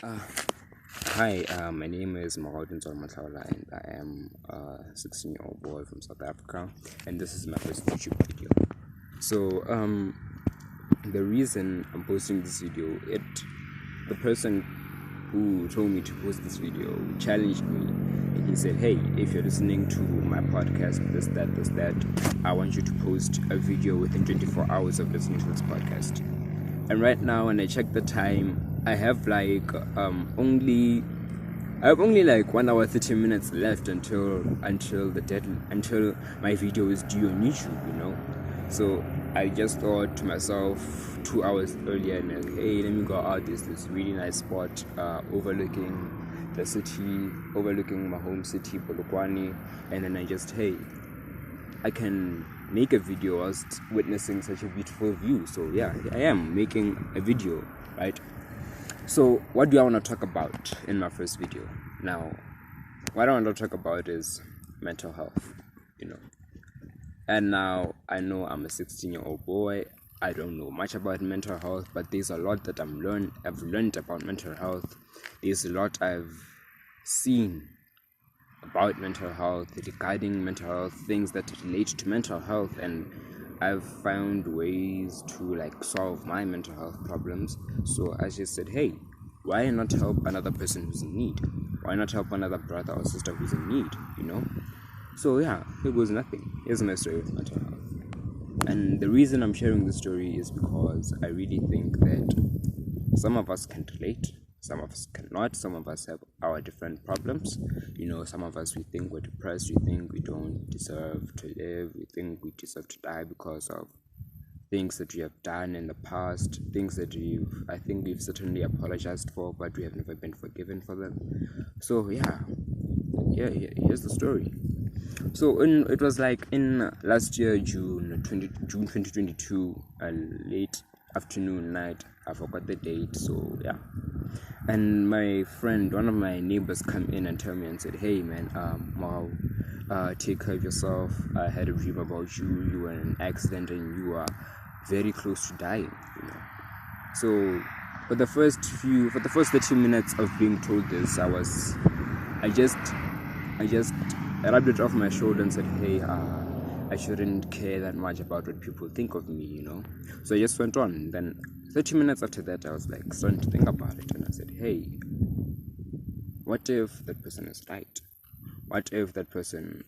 Uh, Hi, my name is Maudin Matlaula, and I am a 16-year-old boy from South Africa, and this is my first YouTube video. So, the reason I'm posting this video, the person who told me to post this video challenged me, and he said, "Hey, if you're listening to my podcast, this, that, I want you to post a video within 24 hours of listening to this podcast." And right now, when I check the time, I have only like 1 hour 30 minutes left until my video is due on YouTube, So I just thought to myself 2 hours earlier, and like, hey, let me go out. There's this really nice spot overlooking the city, overlooking my home city, Polokwane, and then I can make a video whilst witnessing such a beautiful view. So yeah, I am making a video, right? So what do I want to talk about in my first video? Now, what I want to talk about is mental health, And now I know I'm a 16-year-old boy. I don't know much about mental health, but there's a lot that I've learned about mental health. There's a lot I've seen about mental health, regarding mental health, things that relate to mental health, and I've found ways to solve my mental health problems. So I just said, hey, why not help another person who's in need? Why not help another brother or sister who's in need, So yeah, it was nothing. Here's my story with mental health. And the reason I'm sharing this story is because I really think that some of us can relate, some of us cannot, some of us have our different problems. Some of us, we think we're depressed, we think we don't deserve to live, we think we deserve to die because of things that we have done in the past, things that I think we've certainly apologized for, but we have never been forgiven for them. So yeah, here's the story. So it was like in last year, June 2022, late afternoon, night. I forgot the date. So yeah, and my friend, one of my neighbors, come in and tell me and said, "Hey man, wow, take care of yourself. I had a dream about you. You were in an accident and you are very close to dying." So for the first 30 minutes of being told this, I just rubbed it off my shoulder and said, "Hey, I shouldn't care that much about what people think of me, So I just went on. Then 30 minutes after that, I was starting to think about it, and I said, "Hey, what if that person is right? What if that person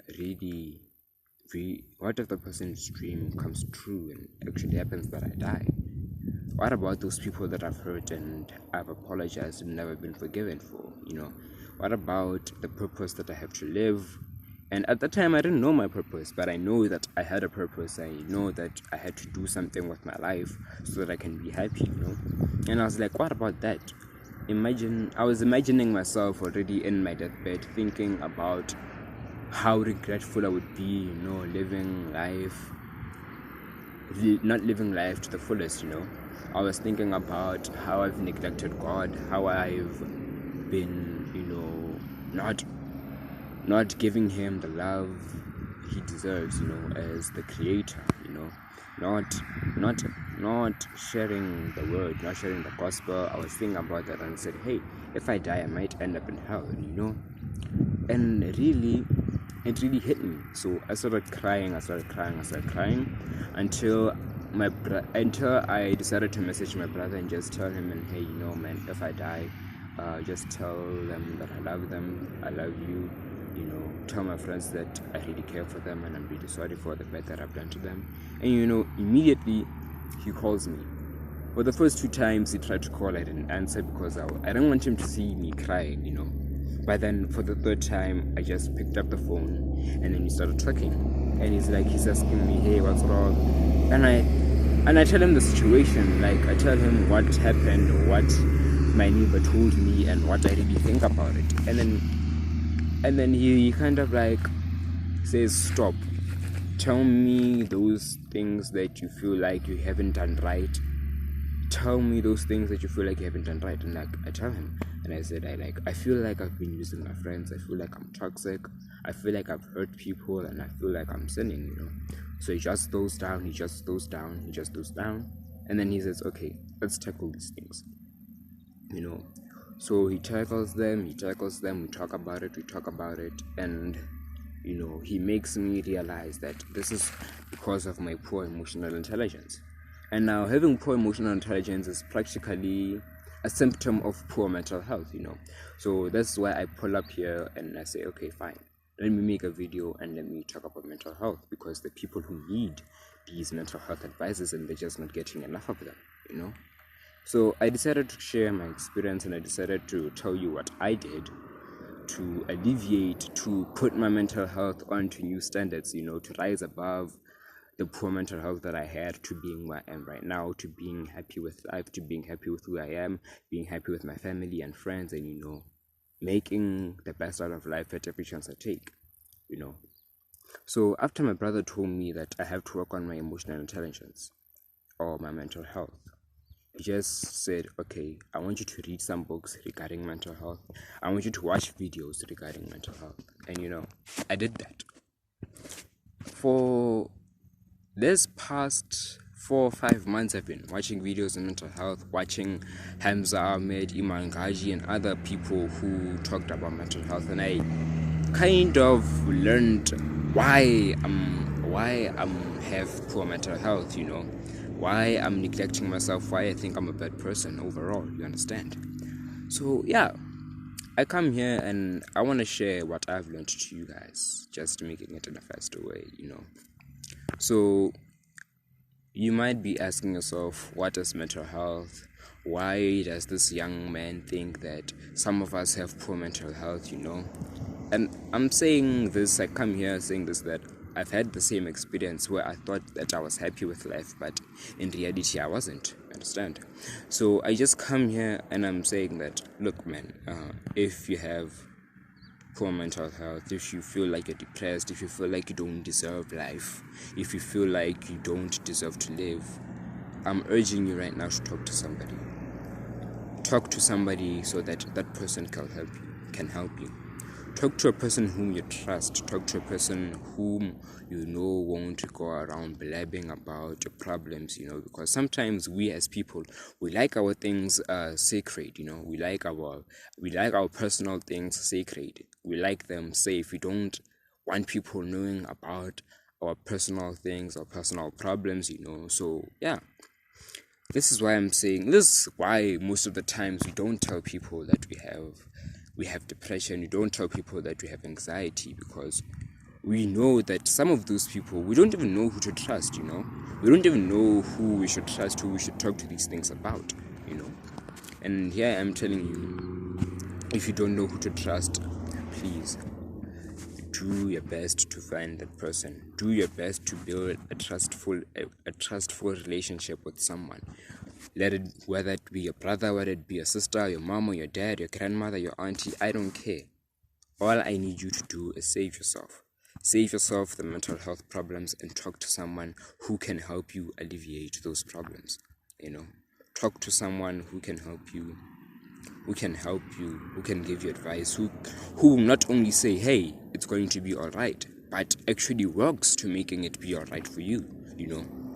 what if the person's dream comes true and actually happens that I die? What about those people that I've hurt and I've apologized and never been forgiven for, What about the purpose that I have to live?" And at the time, I didn't know my purpose, but I know that I had a purpose. I know that I had to do something with my life so that I can be happy, And I was like, what about that? I was imagining myself already in my deathbed, thinking about how regretful I would be, not living life to the fullest, I was thinking about how I've neglected God, how I've been, not giving him the love he deserves, as the creator, not sharing the word, not sharing the gospel. I was thinking about that and said, hey, if I die, I might end up in hell, And it really hit me. So I started crying until I decided to message my brother and just tell him, and hey, man, if I die, just tell them that I love them, I love you, tell my friends that I really care for them and I'm really sorry for the bad that I've done to them. And immediately he calls me. For the first 2 times he tried to call, I didn't answer because I didn't want him to see me crying, But then for the third time, I just picked up the phone and then he started talking. And he's asking me, hey, what's wrong? And I tell him the situation, I tell him what happened, what my neighbor told me, and what I really think about it. And then he kind of says, stop. Tell me those things that you feel like you haven't done right. Tell me those things that you feel like you haven't done right. And I tell him, and I said, I feel like I've been using my friends. I feel like I'm toxic. I feel like I've hurt people, and I feel like I'm sinning, So he just goes down. And then he says, okay, let's tackle these things. So he tackles them, we talk about it, and he makes me realize that this is because of my poor emotional intelligence. And now having poor emotional intelligence is practically a symptom of poor mental health. So that's why I pull up here and I say, okay, fine, let me make a video and let me talk about mental health, because the people who need these mental health advices, and they're just not getting enough of them. So I decided to share my experience, and I decided to tell you what I did to alleviate, to put my mental health onto new standards, to rise above the poor mental health that I had, to being where I am right now, to being happy with life, to being happy with who I am, being happy with my family and friends, and making the best out of life at every chance I take. So after my brother told me that I have to work on my emotional intelligence or my mental health, he just said, okay, I want you to read some books regarding mental health. I want you to watch videos regarding mental health. And I did that. For this past 4 or 5 months, I've been watching videos on mental health, watching Hamza Ahmed, Iman Ghaji, and other people who talked about mental health, and I kind of learned why I'm have poor mental health, why I'm neglecting myself, why I think I'm a bad person overall, you understand? So yeah, I come here and I want to share what I've learned to you guys, just making it in a faster way, So you might be asking yourself, what is mental health? Why does this young man think that some of us have poor mental health, And I'm saying this, I come here saying this, that I've had the same experience where I thought that I was happy with life, but in reality I wasn't, understand? So I just come here and I'm saying that, look man, if you have poor mental health, if you feel like you're depressed, if you feel like you don't deserve life, if you feel like you don't deserve to live, I'm urging you right now to talk to somebody. Talk to somebody so that that person can help you. Talk to a person whom you trust. Talk to a person whom won't go around blabbing about your problems, because sometimes we as people, we like our things sacred, we like our personal things sacred. We like them safe. We don't want people knowing about our personal things or personal problems, So yeah, this is why I'm saying, this is why most of the times we don't tell people that we have depression. We don't tell people that we have anxiety, because we know that some of those people, we don't even know who to trust, we don't even know who we should trust, who we should talk to these things about, and here I'm telling you, if you don't know who to trust, please do your best to find that person. Do your best to build a trustful relationship with someone. Whether it be your brother, whether it be your sister, your mom, or your dad, your grandmother, your auntie, I don't care. All I need you to do is save yourself. Save yourself the mental health problems and talk to someone who can help you alleviate those problems. Talk to someone who can help you, who can give you advice, who will not only say, hey, it's going to be alright, but actually works to making it be alright for you.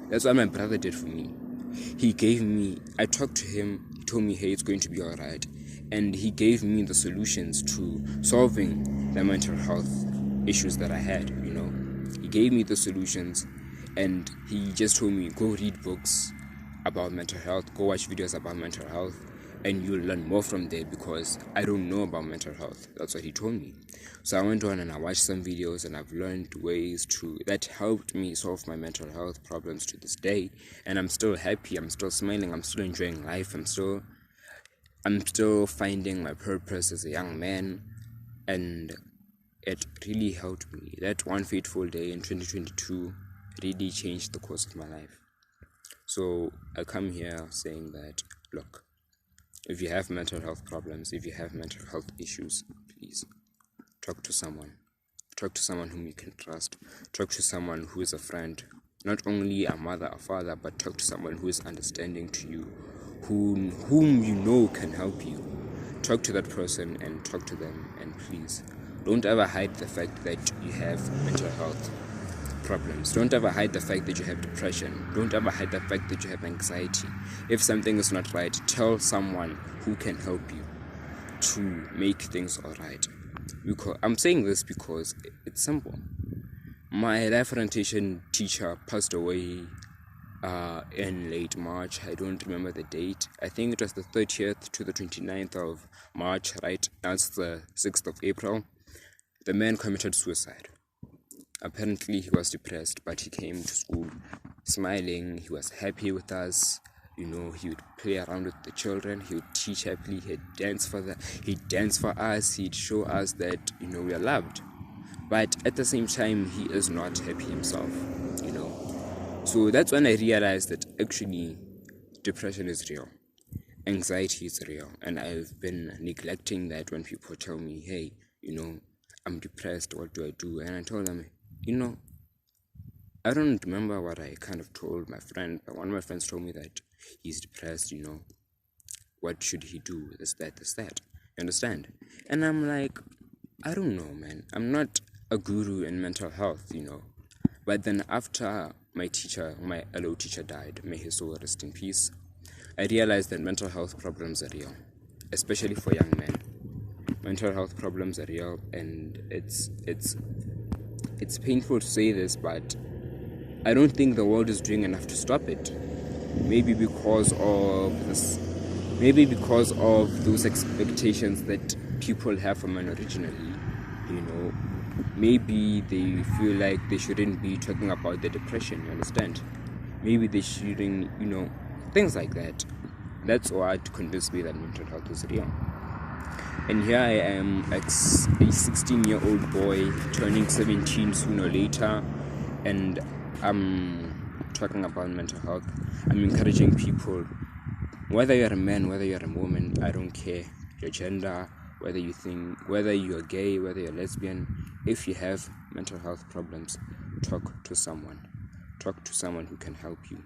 That's what my brother did for me. I talked to him, he told me, hey, it's going to be alright, and he gave me the solutions to solving the mental health issues that I had. He gave me the solutions, and he just told me, go read books about mental health, go watch videos about mental health, and you'll learn more from there, because I don't know about mental health. That's what he told me. So I went on and I watched some videos, and I've learned ways that helped me solve my mental health problems to this day, and I'm still happy, I'm still smiling, I'm still enjoying life, I'm still finding my purpose as a young man, and it really helped me. That one fateful day in 2022 really changed the course of my life. So I come here saying that, look, if you have mental health problems, if you have mental health issues, please talk to someone. Talk to someone whom you can trust. Talk to someone who is a friend, not only a mother or father, but talk to someone who is understanding to you, whom can help you. Talk to that person and talk to them, and please don't ever hide the fact that you have mental health problems. Don't ever hide the fact that you have depression. Don't ever hide the fact that you have anxiety. If something is not right, tell someone who can help you. to make things alright. Because I'm saying this because it's simple. My life orientation teacher passed away in late March. I don't remember the date. I think it was the 30th to the 29th of March, right? That's the 6th of April. The man committed suicide. Apparently he was depressed, but he came to school smiling. He was happy with us. He would play around with the children. He would teach happily. He'd dance for us. He'd show us that we are loved. But at the same time, he is not happy himself. So that's when I realized that actually depression is real, anxiety is real, and I've been neglecting that. When people tell me, hey, I'm depressed, what do I do? And I told them, I don't remember what I kind of told my friend, but one of my friends told me that he's depressed, what should he do? This, that. You understand? And I'm like, I don't know, man. I'm not a guru in mental health, But then after my LO teacher died, may his soul rest in peace, I realized that mental health problems are real, especially for young men. Mental health problems are real, and it's painful to say this, but I don't think the world is doing enough to stop it. Maybe because of those expectations that people have for men originally, maybe they feel like they shouldn't be talking about their depression, you understand? Maybe they shouldn't, things like that. That's what convinced me that mental health is real. And here I am, a 16-year-old boy turning 17 sooner or later, and I'm talking about mental health. I'm encouraging people, whether you're a man, whether you're a woman, I don't care your gender, whether you're gay, whether you're lesbian. If you have mental health problems, talk to someone who can help you.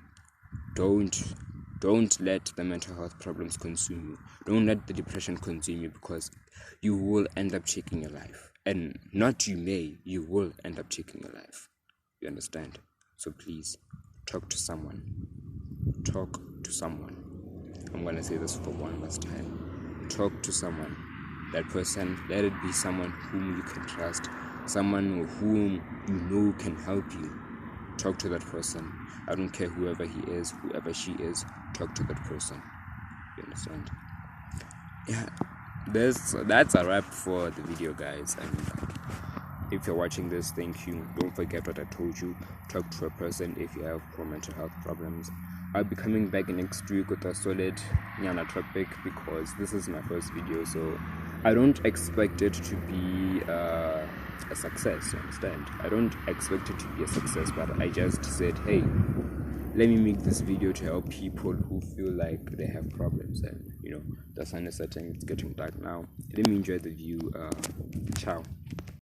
Don't let the mental health problems consume you. Don't let the depression consume you, because you will end up taking your life. And you will end up taking your life. You understand? So please, talk to someone. I'm going to say this for one last time. Talk to someone. That person, let it be someone whom you can trust, someone whom can help you. Talk to that person. I don't care whoever he is, whoever she is, talk to that person. You understand? Yeah, that's a wrap for the video, guys. And if you're watching this, thank you. Don't forget what I told you. Talk to a person if you have mental health problems. I'll be coming back next week with a solid Nyana topic, because this is my first video, so I don't expect it to be a success, you understand? I don't expect it to be a success, but I just said, hey, let me make this video to help people who feel like they have problems. And the sun is setting, it's getting dark now. Let me enjoy the view. Ciao.